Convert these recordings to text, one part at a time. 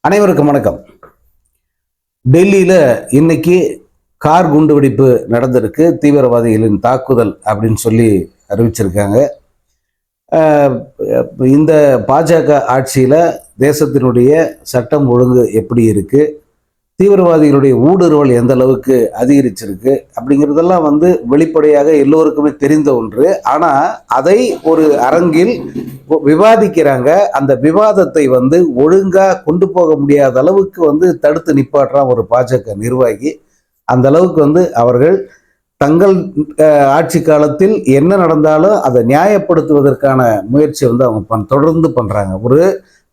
அனைவருக்கும் வணக்கம். டெல்லியில் இன்னைக்கு கார் குண்டுவெடிப்பு நடந்திருக்கு, தீவிரவாதிகளின் தாக்குதல் அப்படின்னு சொல்லி அறிவிச்சிருக்காங்க. இந்த பாஜக ஆட்சியில் தேசத்தினுடைய சட்டம் ஒழுங்கு எப்படி இருக்கு, தீவிரவாதிகளுடைய ஊடுருவல் எந்த அளவுக்கு அதிகரிச்சிருக்கு அப்படிங்கிறதெல்லாம் வெளிப்படையாக எல்லோருக்குமே தெரிந்த ஒன்று. ஆனால் அதை ஒரு அரங்கில் விவாதிக்கிறாங்க. அந்த விவாதத்தை ஒழுங்கா கொண்டு போக முடியாத அளவுக்கு தடுத்து நிப்பாட்டுறான் ஒரு பாஜக நிர்வாகி. அந்த அளவுக்கு அவர்கள் தங்கள் ஆட்சி காலத்தில் என்ன நடந்தாலும் அதை நியாயப்படுத்துவதற்கான முயற்சி அவங்க தொடர்ந்து பண்றாங்க. ஒரு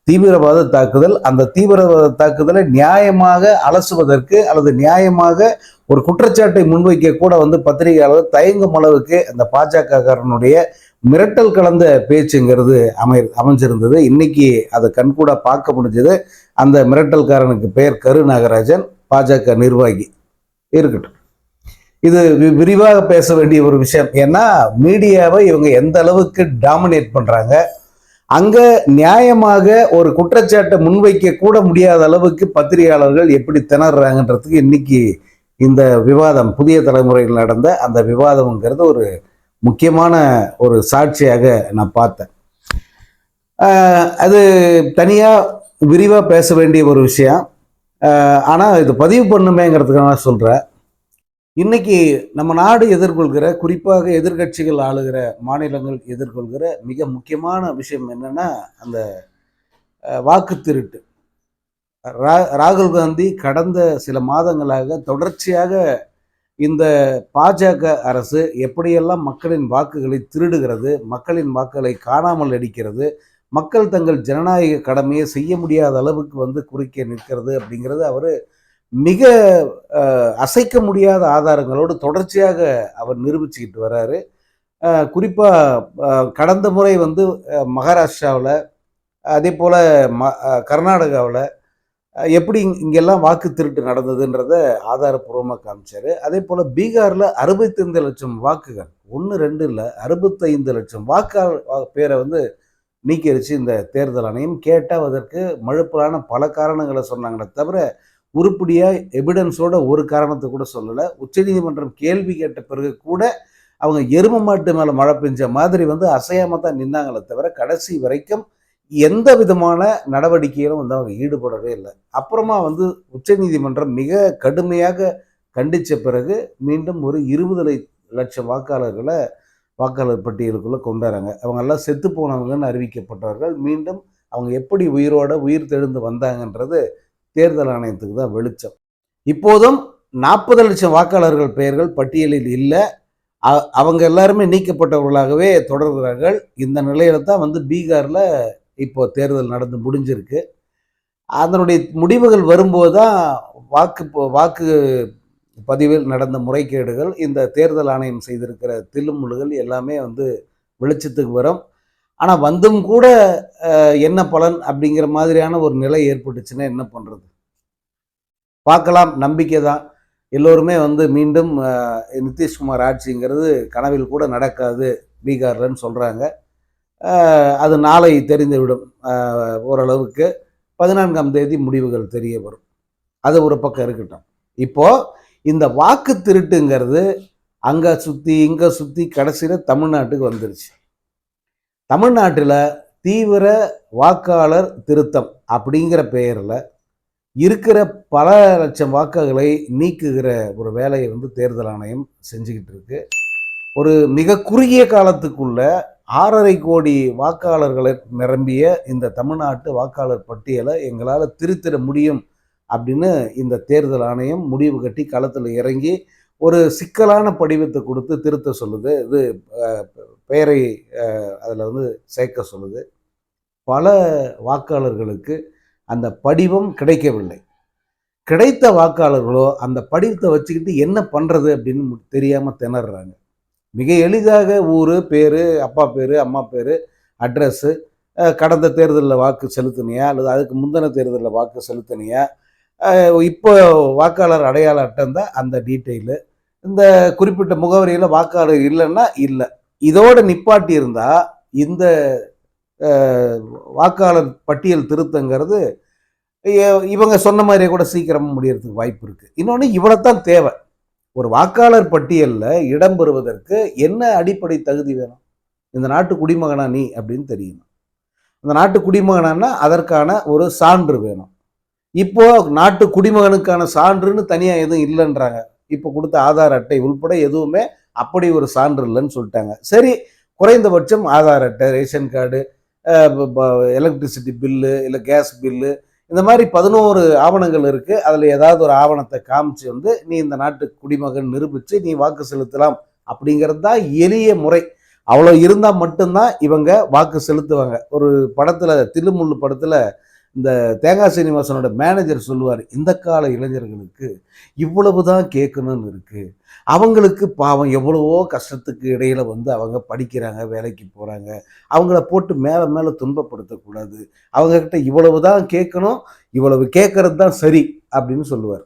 தீவிரவாத தாக்குதல், அந்த தீவிரவாத தாக்குதலை நியாயமாக அலசுவதற்கு அல்லது நியாயமாக ஒரு குற்றச்சாட்டை முன்வைக்க கூட பத்திரிகையாளர் தயங்கும் அளவுக்கு அந்த பாஜக காரனுடைய மிரட்டல் கலந்த பேச்சுங்கிறது அமைஞ்சிருந்தது. இன்னைக்கு அதை கண்கூட பார்க்க முடிஞ்சது. அந்த மிரட்டல்காரனுக்கு பெயர் கரு நாகராஜன், பாஜக நிர்வாகி. இருக்கட்டும், இது விரிவாக பேச வேண்டிய ஒரு விஷயம். ஏன்னா மீடியாவை இவங்க எந்த அளவுக்கு டாமினேட் பண்றாங்க, அங்க நியாயமாக ஒரு குற்றச்சாட்டை முன்வைக்க கூட முடியாத அளவுக்கு பத்திரிகையாளர்கள் எப்படி திணறாங்கன்றதுக்கு இன்னைக்கு இந்த விவாதம், புதிய தலைமுறையில் நடந்த அந்த விவாதம்ங்கிறது ஒரு முக்கியமான ஒரு சாட்சியாக நான் பார்த்தேன். அது தனியாக விரிவாக பேச வேண்டிய ஒரு விஷயம். ஆனால் இது பதிவு பண்ணுமேங்கிறதுக்கு நான் சொல்கிறேன். இன்னைக்கு நம்ம நாடு எதிர்கொள்கிற, குறிப்பாக எதிர்கட்சிகள் ஆளுகிற மாநிலங்கள் எதிர்கொள்கிற மிக முக்கியமான விஷயம் என்னன்னா அந்த வாக்கு திருட்டு. ராகுல் காந்தி கடந்த சில மாதங்களாக தொடர்ச்சியாக இந்த பாஜக அரசு எப்படியெல்லாம் மக்களின் வாக்குகளை திருடுகிறது, மக்களின் வாக்குகளை காணாமல் அடிக்கிறது, மக்கள் தங்கள் ஜனநாயக கடமையை செய்ய முடியாத அளவுக்கு குறுக்கே நிற்கிறது அப்படிங்கிறது அவர் மிக அசைக்க முடியாத ஆதாரங்களோடு தொடர்ச்சியாக அவர் நிரூபிச்சுக்கிட்டு வர்றாரு. குறிப்பாக கடந்த முறை மகாராஷ்டிராவில், அதே போல் கர்நாடகாவில் எப்படி இங்கெல்லாம் வாக்கு திருட்டு நடந்ததுன்றத ஆதாரப்பூர்வமாக காமிச்சார். அதே போல் பீகாரில் 65 லட்சம் வாக்குகள், 1-2 இல்லை, 65 லட்சம் பேரை நீக்கிருச்சு இந்த தேர்தல் ஆணையம். கேட்டால் அதற்கு மழுப்பலான பல காரணங்களை சொன்னாங்களே தவிர உருப்படியாக எவிடன்ஸோட ஒரு காரணத்தை கூட சொல்லலை. உச்சநீதிமன்றம் கேள்வி கேட்ட பிறகு கூட அவங்க எரும மாட்டு மேலே மழை பெஞ்ச மாதிரி அசையாமல் தான் நின்னாங்களே தவிர கடைசி வரைக்கும் எந்த விதமான நடவடிக்கையிலும் அவங்க ஈடுபடவே இல்லை. அப்புறமா உச்சநீதிமன்றம் மிக கடுமையாக கண்டித்த பிறகு மீண்டும் ஒரு 20 லட்சம் வாக்காளர் பட்டியலுக்குள்ளே கொண்டாடுறாங்க. அவங்கெல்லாம் செத்து போனவங்கன்னு அறிவிக்கப்பட்டவர்கள் மீண்டும் அவங்க எப்படி உயிர் தெழுந்து வந்தாங்கன்றது தேர்தல் ஆணையத்துக்கு தான் வெளிச்சம். இப்போதும் 40 லட்சம் வாக்காளர்கள் பெயர்கள் பட்டியலில் இல்லை. அவங்க எல்லாருமே நீக்கப்பட்டவர்களாகவே தொடர்கிறார்கள். இந்த நிலையில தான் பீகாரில் இப்போ தேர்தல் நடந்து முடிஞ்சிருக்கு. அதனுடைய முடிவுகள் வரும்போது தான் வாக்கு பதிவில் நடந்த முறைகேடுகள், இந்த தேர்தல் ஆணையம் செய்திருக்கிற தில்லுமுள்ளுகள் எல்லாமே வெளிச்சத்துக்கு வரும். ஆனால் வந்தும் கூட என்ன பலன் அப்படிங்கிற மாதிரியான ஒரு நிலை ஏற்பட்டுச்சுன்னா என்ன பண்ணுறது? பார்க்கலாம், நம்பிக்கை தான். எல்லோருமே மீண்டும் நிதிஷ்குமார் ஆட்சிங்கிறது கனவில் கூட நடக்காது பீகார்லன்னு சொல்கிறாங்க. அது நாளை தெரிந்துவிடும். ஓரளவுக்கு 14ஆம் தேதி முடிவுகள் தெரிய வரும். அது ஒரு பக்கம் இருக்கட்டும். இப்போது இந்த வாக்கு திருட்டுங்கிறது அங்கே சுற்றி இங்கே சுற்றி கடைசியில் தமிழ்நாட்டுக்கு வந்துருச்சு. தமிழ்நாட்டில் தீவிர வாக்காளர் திருத்தம் அப்படிங்கிற பெயரில் இருக்கிற பல லட்சம் வாக்குகளை நீக்குகிற ஒரு வேலையை தேர்தல் ஆணையம் செஞ்சுக்கிட்டு இருக்கு. ஒரு மிக குறுகிய காலத்துக்குள்ள 6.5 கோடி வாக்காளர்களை நிரம்பிய இந்த தமிழ்நாட்டு வாக்காளர் பட்டியலை எங்களால் திருத்திட முடியும் அப்படின்னு இந்த தேர்தல் ஆணையம் முடிவு கட்டி களத்தில் இறங்கி ஒரு சிக்கலான படிவத்தை கொடுத்து திருத்த சொல்லுது. இது பெயரை அதில் சேர்க்க சொல்லுது. பல வாக்காளர்களுக்கு அந்த படிவம் கிடைக்கவில்லை. கிடைத்த வாக்காளர்களோ அந்த படிவத்தை வச்சுக்கிட்டு என்ன பண்ணுறது அப்படின்னு தெரியாமல் திணறாங்க. மிக எளிதாக ஊர் பேர், அப்பா பேர், அம்மா பேர், அட்ரஸ்ஸு, கடந்த தேர்தலில் வாக்கு செலுத்தினியா அல்லது அதுக்கு முந்தின தேர்தலில் வாக்கு செலுத்தினியா, இப்போ வாக்காளர் அடையாள அட்டன் தான் அந்த டீட்டெயிலு, இந்த குறிப்பிட்ட முகவரியில் வாக்காளர் இல்லைன்னா இல்லை, இதோடு நிப்பாட்டி இருந்தால் இந்த வாக்காளர் பட்டியல் திருத்தங்கிறது இவங்க சொன்ன மாதிரியே கூட சீக்கிரமாக முடியறதுக்கு வாய்ப்பு இருக்குது. இன்னொன்று இவ்வளோத்தான் தேவை. ஒரு வாக்காளர் பட்டியலில் இடம் பெறுவதற்கு என்ன அடிப்படை தகுதி வேணும்? இந்த நாட்டு குடிமகனா நீ அப்படின்னு தெரியணும். இந்த நாட்டு குடிமகனான்னா அதற்கான ஒரு சான்று வேணும். இப்போ நாட்டு குடிமகனுக்கான சான்றுன்னு தனியாக எதுவும் இல்லைன்றாங்க. இப்போ கொடுத்த ஆதார் அட்டை உள்பட எதுவுமே அப்படி ஒரு சான்று இல்லைன்னு சொல்லிட்டாங்க. சரி, குறைந்தபட்சம் ஆதார் அட்டை, ரேஷன் கார்டு, எலக்ட்ரிசிட்டி பில்லு, இல்லை கேஸ் பில்லு, இந்த மாதிரி 11 ஆவணங்கள் இருக்கு. அதில் ஏதாவது ஒரு ஆவணத்தை காமிச்சு வந்து நீ இந்த நாட்டு குடிமகன் நிரூபித்து நீ வாக்கு செலுத்தலாம் அப்படிங்கிறது தான் எளிய முறை. அவ்வளோ இருந்தால் மட்டும்தான் இவங்க வாக்கு செலுத்துவாங்க. ஒரு படத்தில், தில்லுமுள்ளு படத்தில் இந்த தேங்காய் சீனிவாசனோட மேனேஜர் சொல்லுவார், இந்த கால இளைஞர்களுக்கு இவ்வளவு தான் கேட்கணும்னு இருக்கு. அவங்களுக்கு பாவம் எவ்வளவோ கஷ்டத்துக்கு இடையில வந்து அவங்க படிக்கிறாங்க, வேலைக்கு போகிறாங்க. அவங்கள போட்டு மேலே மேலே துன்பப்படுத்தக்கூடாது. அவங்கக்கிட்ட இவ்வளவு தான் கேட்கணும், இவ்வளவு கேட்கறது தான் சரி அப்படின்னு சொல்லுவார்.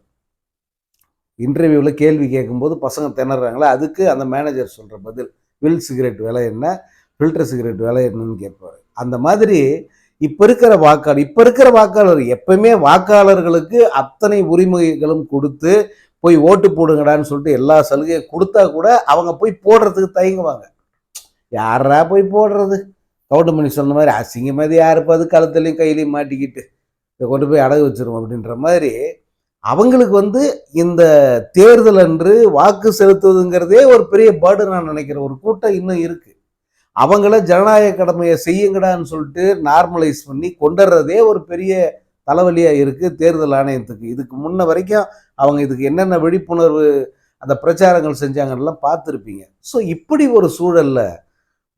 இன்டர்வியூவில் கேள்வி கேட்கும்போது பசங்க திணறாங்களே, அதுக்கு அந்த மேனேஜர் சொல்கிற பதில், வில் சிகரெட் விலை என்ன, ஃபில்டர் சிகரெட் விலை என்னன்னு கேட்பார். அந்த மாதிரி இப்போ இருக்கிற வாக்காளர் எப்பவுமே வாக்காளர்களுக்கு அத்தனை உரிமைகளும் கொடுத்து போய் ஓட்டு போடுங்கடான்னு சொல்லிட்டு எல்லா சலுகையும் கொடுத்தா கூட அவங்க போய் போடுறதுக்கு தயங்குவாங்க. யாரா போய் போடுறது? கவுண்டமணி சொன்ன மாதிரி அசிங்கமாதிரி யாருப்பாது கழுத்துலையும் கையிலையும் மாட்டிக்கிட்டு இதை கொண்டு போய் அடகு வச்சிருவோம் அப்படின்ற மாதிரி அவங்களுக்கு வந்து இந்த தேர்தல் அன்று வாக்கு செலுத்துவதுங்கிறதே ஒரு பெரிய பேர்டு நான் நினைக்கிறேன். ஒரு கூட்டம் இன்னும் இருக்கு. அவங்கள ஜனநாயக கடமையை செய்யுங்கடான்னு சொல்லிட்டு நார்மலைஸ் பண்ணி கொண்டுறதே ஒரு பெரிய தலைவலியாக இருக்குது தேர்தல் ஆணையத்துக்கு. இதுக்கு முன்ன வரைக்கும் அவங்க இதுக்கு என்னென்ன விழிப்புணர்வு அந்த பிரச்சாரங்கள் செஞ்சாங்கலாம் பார்த்துருப்பீங்க. ஸோ இப்படி ஒரு சூழலில்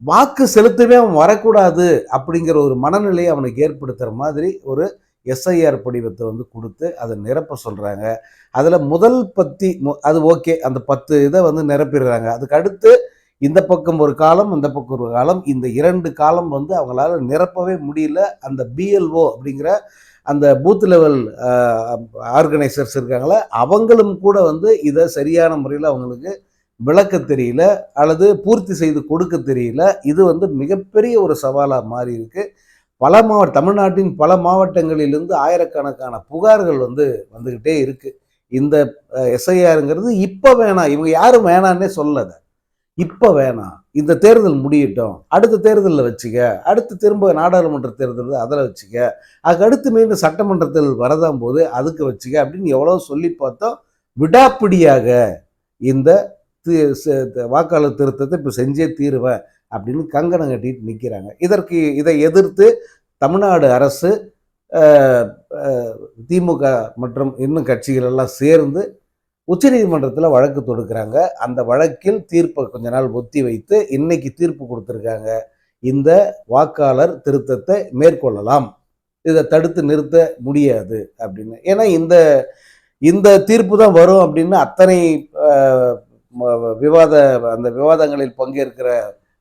வாக்கு செலுத்தவே அவன் வரக்கூடாது அப்படிங்கிற ஒரு மனநிலையை அவனுக்கு ஏற்படுத்துகிற மாதிரி ஒரு எஸ்ஐஆர் படிவத்தை வந்து கொடுத்து அதை நிரப்ப சொல்கிறாங்க. அதில் முதல் பத்தி அது ஓகே, அந்த 10 இதை வந்து நிரப்பிடுறாங்க. அதுக்கு அடுத்து இந்த பக்கம் ஒரு காலம், இந்த பக்கம் ஒரு காலம், இந்த 2 காலம் வந்து அவங்களால நிரப்பவே முடியல. அந்த பிஎல்ஓ அப்படிங்கிற அந்த பூத் லெவல் ஆர்கனைசர்ஸ் இருக்காங்களே, அவங்களும் கூட வந்து இதை சரியான முறையில் அவங்களுக்கு விளக்க தெரியல அல்லது பூர்த்தி செய்து கொடுக்க தெரியல. இது வந்து மிகப்பெரிய ஒரு சவாலாக மாறி இருக்கு. தமிழ்நாட்டின் பல மாவட்டங்களிலிருந்து ஆயிரக்கணக்கான புகார்கள் வந்து வந்துக்கிட்டே இருக்கு. இந்த எஸ்ஐஆருங்கிறது இப்போ வேணாம், இவங்க யாரும் வேணான்னே சொல்லலை. இப்போ வேணாம், இந்த தேர்தல் முடியட்டும், அடுத்த தேர்தலில் வச்சுக்க, அடுத்து திரும்ப நாடாளுமன்ற தேர்தல் அதில் வச்சுக்க, அதுக்கு அடுத்து மீண்டும் சட்டமன்ற தேர்தல் வரதான் போது அதுக்கு வச்சுக்க அப்படின்னு எவ்வளோ சொல்லி பார்த்தோம். விடாப்பிடியாக இந்த வாக்காளர் திருத்தத்தை இப்போ செஞ்சே தீருவேன் அப்படின்னு கங்கணம் கட்டிட்டு நிற்கிறாங்க. இதை எதிர்த்து தமிழ்நாடு அரசு, திமுக மற்றும் இன்னும் கட்சிகள் எல்லாம் சேர்ந்து உச்சநீதிமன்றத்தில் வழக்கு தொடுக்கிறாங்க. அந்த வழக்கில் தீர்ப்பை கொஞ்ச நாள் ஒத்தி வைத்து இன்னைக்கு தீர்ப்பு கொடுத்துருக்காங்க. இந்த வாக்காளர் திருத்தத்தை மேற்கொள்ளலாம், இதை தடுத்து நிறுத்த முடியாது அப்படின்னு. ஏன்னா இந்த தீர்ப்பு தான் வரும் அப்படின்னு அத்தனை அந்த விவாதங்களில் பங்கேற்கிற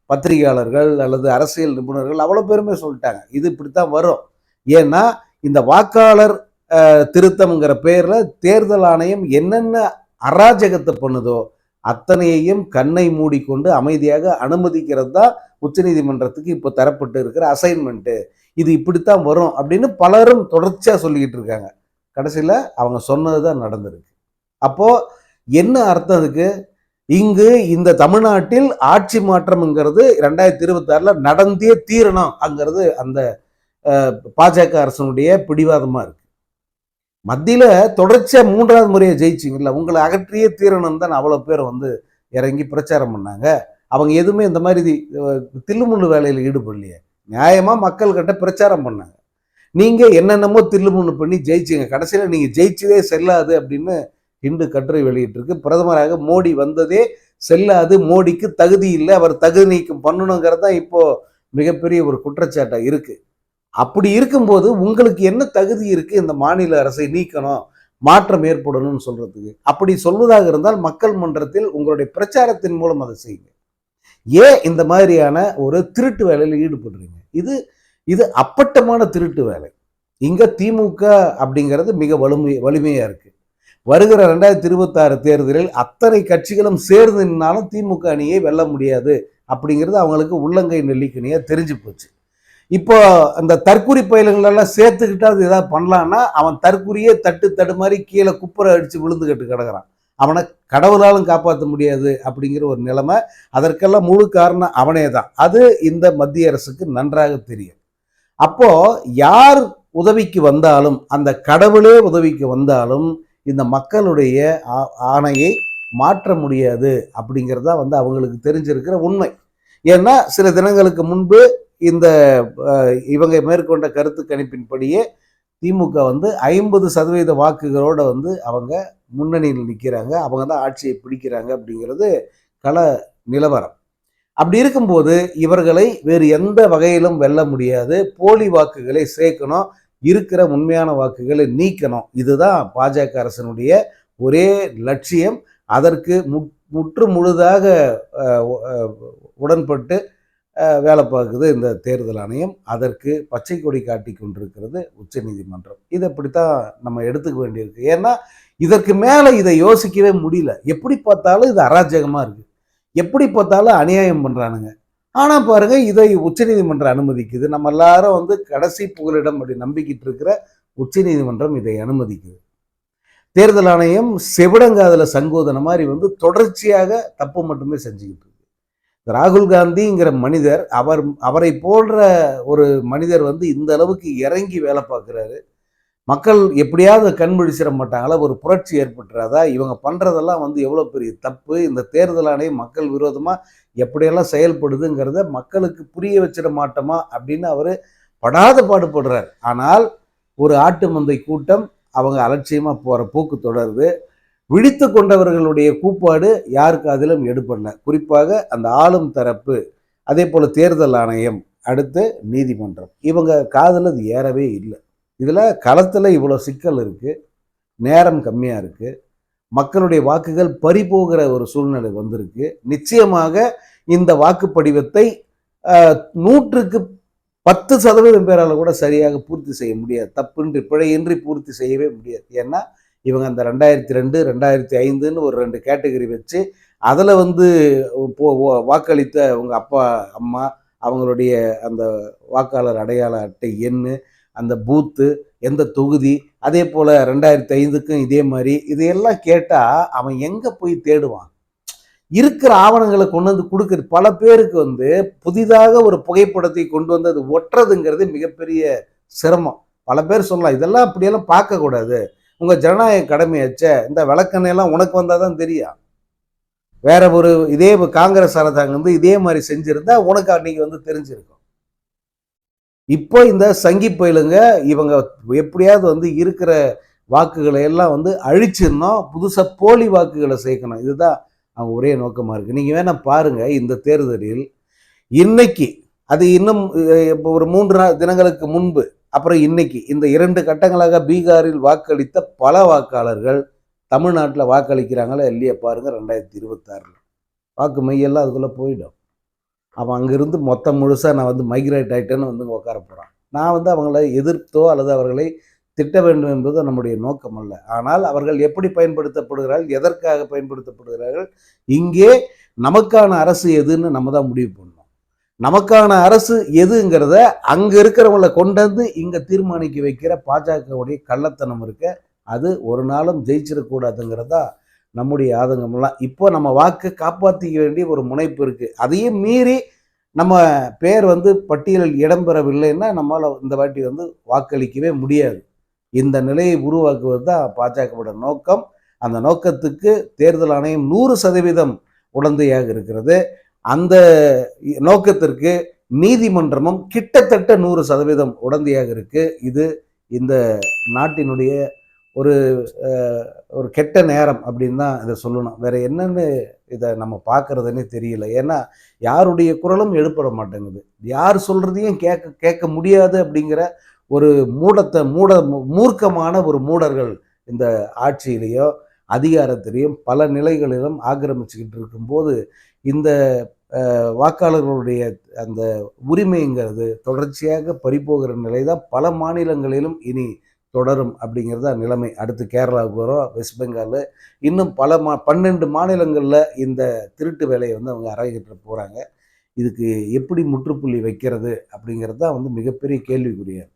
பத்திரிகையாளர்கள் அல்லது அரசியல் நிபுணர்கள் அவ்வளோ பேருமே சொல்லிட்டாங்க, இது இப்படித்தான் வரும். ஏன்னா இந்த வாக்காளர் திருத்தம்ங்கிற பேரில் தேர்தல் ஆணையம் என்னென்ன அராஜகத்தை பண்ணுதோ அத்தனையையும் கண்ணை மூடிக்கொண்டு அமைதியாக அனுமதிக்கிறது தான் உச்சநீதிமன்றத்துக்கு இப்போ தரப்பட்டு இருக்கிற அசைன்மெண்ட்டு. இது இப்படித்தான் வரும் அப்படின்னு பலரும் தொடர்ச்சியாக சொல்லிக்கிட்டு இருக்காங்க. கடைசியில் அவங்க சொன்னது தான் நடந்திருக்கு. அப்போது என்ன அர்த்தம் அதுக்கு? இங்கு இந்த தமிழ்நாட்டில் ஆட்சி மாற்றம்ங்கிறது 2026 நடந்தே தீரணும் அங்கிறது அந்த பாஜக அரசனுடைய பிடிவாதமாக இருக்கு. மத்தியில் தொடர்ச்சியாக 3வது முறையை ஜெயிச்சிங்கல்ல, உங்களை அகற்றியே தீரணும் தான் அவ்வளோ பேர் வந்து இறங்கி பிரச்சாரம் பண்ணாங்க. அவங்க எதுவுமே இந்த மாதிரி தில்லுமுள்ளு வேலையில் ஈடுபடலையே, நியாயமாக மக்கள்கிட்ட பிரச்சாரம் பண்ணாங்க. நீங்கள் என்னென்னமோ தில்லுமுள்ளு பண்ணி ஜெயிச்சிங்க, கடைசியில் நீங்கள் ஜெயிச்சதே செல்லாது அப்படின்னு இன்று கட்டுரை வெளியிட்டிருக்கு. பிரதமராக மோடி வந்ததே செல்லாது, மோடிக்கு தகுதி இல்லை, அவர் தகுதி நீக்கம் பண்ணணுங்கிறது தான் இப்போ மிகப்பெரிய ஒரு குற்றச்சாட்டாக இருக்கு. அப்படி இருக்கும்போது உங்களுக்கு என்ன தகுதி இருக்கு இந்த மாநில அரசை நீக்கணும், மாற்றம் ஏற்படணும்னு சொல்றதுக்கு? அப்படி சொல்வதாக இருந்தால் மக்கள் மன்றத்தில் உங்களுடைய பிரச்சாரத்தின் மூலம் அதை செய்யுங்க. ஏன் இந்த மாதிரியான ஒரு திருட்டு வேலையில் ஈடுபடுறீங்க? இது அப்பட்டமான திருட்டு வேலை. இங்க திமுக அப்படிங்கிறது மிக வலிமையா இருக்கு. வருகிற 2026 தேர்தலில் அத்தனை கட்சிகளும் சேர்ந்து நின்னாலும் திமுக அணியை வெல்ல முடியாது அப்படிங்கிறது அவங்களுக்கு உள்ளங்கை நெல்லிக்கனியா தெரிஞ்சு போச்சு. இப்போ அந்த தற்குறி பயல்களெல்லாம் சேர்த்துக்கிட்டு அது ஏதாவது பண்ணலான்னா அவன் தற்குறியே தட்டு தடுமாறி கீழே குப்புற அடித்து விழுந்துக்கிட்டு கிடக்குறான். அவனை கடவுளாலும் காப்பாற்ற முடியாது அப்படிங்கிற ஒரு நிலைமை. அதற்கெல்லாம் முழு காரணம் அவனே தான். அது இந்த மத்திய அரசுக்கு நன்றாக தெரியும். அப்போ யார் உதவிக்கு வந்தாலும், அந்த கடவுளே உதவிக்கு வந்தாலும் இந்த மக்களுடைய ஆணையை மாற்ற முடியாது அப்படிங்கிறது தான் வந்து அவங்களுக்கு தெரிஞ்சிருக்கிற உண்மை. ஏன்னா சில தினங்களுக்கு முன்பு இந்த இவங்க மேற்கொண்ட கருத்து கணிப்பின்படியே திமுக வந்து 50% வாக்குகளோட வந்து அவங்க முன்னணியில் நிற்கிறாங்க. அவங்க தான் ஆட்சியை பிடிக்கிறாங்க அப்படிங்கிறது கள நிலவரம். அப்படி இருக்கும்போது இவர்களை வேறு எந்த வகையிலும் வெல்ல முடியாது. போலி வாக்குகளை சேர்க்கணும், இருக்கிற உண்மையான வாக்குகளை நீக்கணும். இதுதான் பாஜக அரசினுடைய ஒரே லட்சியம். அதற்கு முற்று முழுதாக உடன்பட்டு வேலை பார்க்குது இந்த தேர்தல் ஆணையம். அதற்கு பச்சை கொடி காட்டி கொண்டிருக்கிறது உச்சநீதிமன்றம். இதை இப்படித்தான் நம்ம எடுத்துக்க வேண்டியிருக்கு. ஏன்னா இதற்கு மேலே இதை யோசிக்கவே முடியல. எப்படி பார்த்தாலும் இது அராஜகமாக இருக்குது, எப்படி பார்த்தாலும் அநியாயம் பண்ணுறானுங்க. ஆனால் பாருங்க, இதை உச்சநீதிமன்றம் அனுமதிக்குது. நம்ம எல்லாரும் வந்து கடைசி புகலிடம் அப்படி நம்பிக்கிட்டு இருக்கிற உச்சநீதிமன்றம் இதை அனுமதிக்குது. தேர்தல் ஆணையம் செவிடங்காதல சங்கோதன மாதிரி வந்து தொடர்ச்சியாக தப்பு மட்டுமே செஞ்சுக்கிட்டு இருக்கு. ராகுல் காந்திங்கிற மனிதர், அவரை போன்ற ஒரு மனிதர் வந்து இந்த அளவுக்கு இறங்கி வேலை பார்க்குறாரு. மக்கள் எப்படியாவது கண் விழிச்சிட மாட்டாங்களா? ஒரு புரட்சி ஏற்பட்டுறாதா? இவங்க பண்ணுறதெல்லாம் வந்து எவ்வளோ பெரிய தப்பு. இந்த தேர்தல் ஆணையம் மக்கள் விரோதமாக எப்படியெல்லாம் செயல்படுதுங்கிறத மக்களுக்கு புரிய வச்சிட மாட்டோமா அப்படின்னு அவர் படாத பாடுபடுறார். ஆனால் ஒரு ஆட்டு மந்தை கூட்டம் அவங்க அலட்சியமாக போகிற போக்கு தொடருது. விழித்து கொண்டவர்களுடைய கூப்பாடு யாருக்கு அதிலும் எடுப்படல. குறிப்பாக அந்த ஆளும் தரப்பு, அதே போல் தேர்தல் ஆணையம், அடுத்து நீதிமன்றம், இவங்க காதில் அது ஏறவே இல்லை. இதில் களத்தில் இவ்வளோ சிக்கல் இருக்குது, நேரம் கம்மியாக இருக்குது, மக்களுடைய வாக்குகள் பறிபோகிற ஒரு சூழ்நிலை வந்திருக்கு. நிச்சயமாக இந்த வாக்குப்படிவத்தை 100க்கு 10% பேரால் கூட சரியாக பூர்த்தி செய்ய முடியாது. தப்பின்றி பிழையின்றி பூர்த்தி செய்யவே முடியாது. ஏன்னா இவங்க அந்த 2002 2005ன்னு ஒரு 2 கேட்டகரி வச்சு அதில் வந்து வாக்களித்த உங்கள் அப்பா அம்மா அவங்களுடைய அந்த வாக்காளர் அடையாள அட்டை எண்ணு, அந்த பூத்து, எந்த தொகுதி, அதே போல் 2005க்கும் இதே மாதிரி இதையெல்லாம் கேட்டால் அவன் எங்கே போய் தேடுவான்? இருக்கிற ஆவணங்களை கொண்டு வந்து கொடுக்குறது. பல பேருக்கு வந்து புதிதாக ஒரு புகைப்படத்தை கொண்டு வந்து அது ஒட்டுறதுங்கிறது மிகப்பெரிய சிரமம். பல பேர் சொல்லலாம், இதெல்லாம் அப்படியெல்லாம் பார்க்கக்கூடாது, உங்கள் ஜனநாயக கடமையாச்ச, இந்த விளக்கணையெல்லாம் உனக்கு வந்தால் தான் தெரியும். வேற ஒரு இதே காங்கிரஸ் அரசாங்கம் வந்து இதே மாதிரி செஞ்சிருந்தா உனக்கு அன்னைக்கு வந்து தெரிஞ்சிருக்கும். இப்போ இந்த சங்கி பயிலுங்க இவங்க எப்படியாவது வந்து இருக்கிற வாக்குகளை எல்லாம் வந்து அழிச்சிடணும், புதுசாக போலி வாக்குகளை சேர்க்கணும். இதுதான் அவங்க ஒரே நோக்கமாக இருக்குது. நீங்கள் வேணால் பாருங்கள், இந்த தேர்தலில் இன்னைக்கு அது இன்னும் ஒரு 3 தினங்களுக்கு முன்பு அப்புறம் இன்னைக்கு இந்த 2 கட்டங்களாக பீகாரில் வாக்களித்த பல வாக்காளர்கள் தமிழ்நாட்டில் வாக்களிக்கிறாங்களா இல்லையா பாருங்க. 2026 வாக்கு மையெல்லாம் அதுக்குள்ளே போயிடும். அவன் அங்கிருந்து மொத்தம் முழுசாக நான் வந்து மைக்ரேட் ஆகிட்டேன்னு வந்து உட்கார போகிறான். நான் வந்து அவங்களை எதிர்த்தோ அல்லது அவர்களை திட்ட வேண்டும் என்பது நம்முடைய நோக்கம் அல்ல. ஆனால் அவர்கள் எப்படி பயன்படுத்தப்படுகிறார்கள், எதற்காக பயன்படுத்தப்படுகிறார்கள், இங்கே நமக்கான அரசு எதுன்னு நம்ம தான் முடிவு பண்ணணும். நமக்கான அரசு எதுங்கிறத அங்கே இருக்கிறவங்களை கொண்டு வந்து இங்கே தீர்மானிக்க வைக்கிற பாஜகவுடைய கள்ளத்தனம் இருக்க, அது ஒரு நாளும் ஜெயிச்சிடக்கூடாதுங்கிறதா நம்முடைய ஆதங்கம்லாம். இப்போ நம்ம வாக்கு காப்பாற்றிக்க வேண்டிய ஒரு முனைப்பு இருக்குது. அதையும் மீறி நம்ம பேர் வந்து பட்டியலில் இடம்பெறவில்லைன்னா நம்மளால் இந்த வாட்டி வந்து வாக்களிக்கவே முடியாது. இந்த நிலையை உருவாக்குவது தான் பாஜகவோட நோக்கம். அந்த நோக்கத்துக்கு தேர்தல் ஆணையம் 100% உடந்தையாக இருக்கிறது. அந்த நோக்கத்திற்கு நீதிமன்றமும் கிட்டத்தட்ட 100% உடந்தையாக இருக்கு. இது இந்த நாட்டினுடைய ஒரு கெட்ட நேரம் அப்படின்னு தான் இதை சொல்லணும். வேற என்னன்னு இதை நம்ம பார்க்கறதுன்னே தெரியல. ஏன்னா யாருடைய குரலும் எழுப்பட மாட்டேங்குது, யார் சொல்றதையும் கேட்க முடியாது அப்படிங்கிற ஒரு மூர்க்கமான ஒரு மூடர்கள் இந்த ஆட்சியிலேயோ அதிகாரத்திலையும் பல நிலைகளிலும் ஆக்கிரமிச்சுக்கிட்டு இருக்கும்போது இந்த வாக்காளர்களுடைய அந்த உரிமைங்கிறது தொடர்ச்சியாக பறிபோகிற நிலை தான் பல மாநிலங்களிலும் இனி தொடரும் அப்படிங்கிறது தான் நிலைமை. அடுத்து கேரளாவுக்கு வரும், வெஸ்ட் பெங்கால், இன்னும் பல 12 மாநிலங்களில் இந்த திருட்டு வேலையை வந்து அவங்க அரங்கேற்ற போகிறாங்க. இதுக்கு எப்படி முற்றுப்புள்ளி வைக்கிறது அப்படிங்கிறது தான் வந்து மிகப்பெரிய கேள்விக்குறியா இருக்கு.